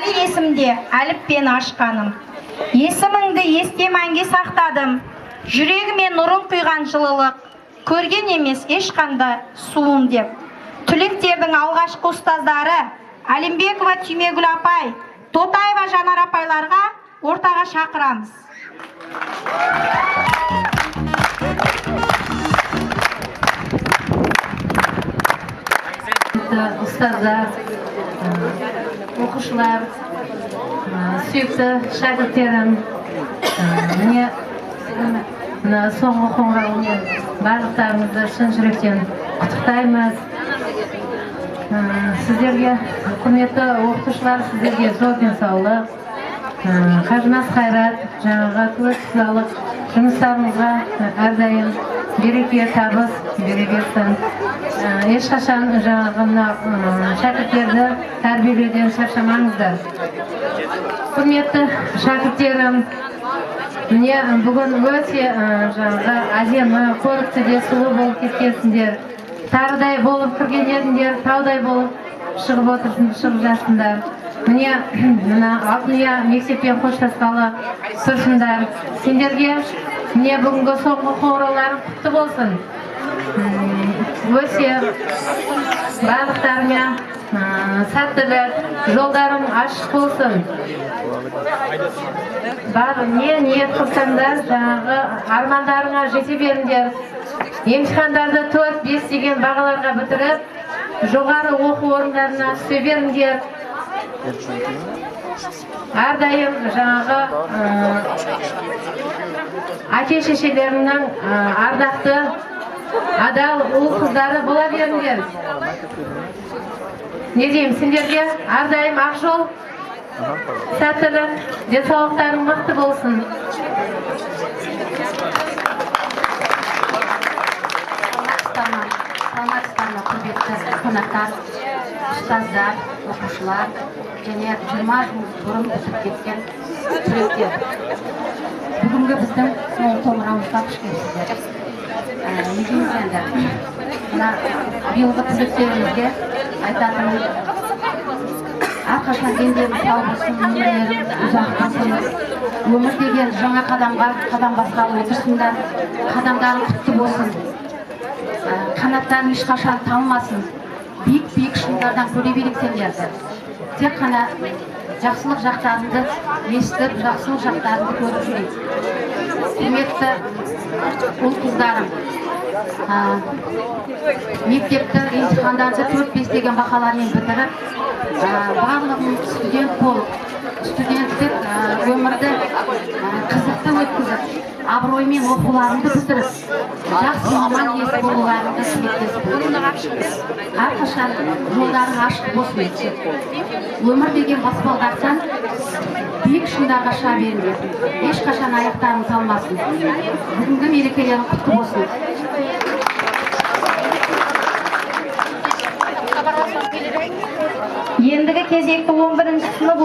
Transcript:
әлі есімде әліппені ашқаным. Есіміңді есте мәңге сақтадым. Жүрегіме нұрын құйған жылылық, көрген емес ешқандай суым деп. Түлектердің алғашқы ұстаздары Әлімбекова Түймегүл апай, Тотаева Жанар апайларға ортаға шақырамыз. Ұстаздар, оқушылар, сүйікті шәкірттерім, міне соңғы қоңыраумен барлықтарыңызды шын жүректен құттықтаймыз. Сіздерге, құрметті оқытушылар, сіздерге зор денсаулық, қажымас қайрат, жаңағы тылсыздалық жұмыстарыңызға әрдайым береке, табыс бере берсін. Ешқашан жаңағы шәкірттерді тәрбиелеуден шаршамаңыздар. Құрметті шәкірттерім, міне бүгін өте жаңағы әдемі, көрікті де сұлу болып кеткенсіңдер. Тарыдай болып кірген едіңдер, таудай болып шығып жатсыңдар. Міне мына Алтынұя мектеппен қоштасқалы тұрсыңдар. Сендерге міне бүгінгі соңғы қоңырауларың құтты болсын. Өте барлықтарыңа сәттілік, жолдарың ашық болсын. Не ниет қылсаңдар, жаңағы армандарыңа жете беріңдер. Емтихандарды 4-5 деген бағаларға бітіріп, жоғары оқу орындарына түсе беріңдер. Әрдайым жаңағы әке-шешелеріңнің ардақты, адал ұл қыздары бола беріңдер. Не деймін, сендерге әрдайым ақ жол, сәттілік, денсаулықтарың мықты болсын. Саламатсыздар, құрметті қонақтар, ұстаздар, оқушылар және 20 жыл бұрын өтіп кеткен түлектер. Бүгінгі біздің соңғы қоңырауымызға қош келіпсіздер. Не дейміз енді? Мына биылғы түлектерімізге айтатыным, әрқашан дендерің сау болсын, өмірлерің ұзақ болсын. Өмір деген жаңа қадамға қадам басқалы отырсыңдар, қадамдарың құтты болсын. Қанаттарын ешқашан талмасын. Биік шыңдардан көре берексеңдер. Тек қана жақсылық жақтарыңды естіп, жақсылық жақтарыңды көріп жүрейік. Құрметті ұл қыздарым, мектепті емтихандарды 4-5 деген бақалармен бітіріп, барлығын студент болып, студенттік өмірді қызықты өткізіп, абыроймен оқуларыңды бітіріп, жақсы маман иесі болуларыңды тілектесіп. Әрқашан жолдарың ашық болсын. Өмір деген баспалдақтан биік шыңдарға шыға беріңдер. Ешқашан аяқтарың талмасын. Бүгінгі мерекелерің құтты болсын. Ендігі кезекті 11-ші сынып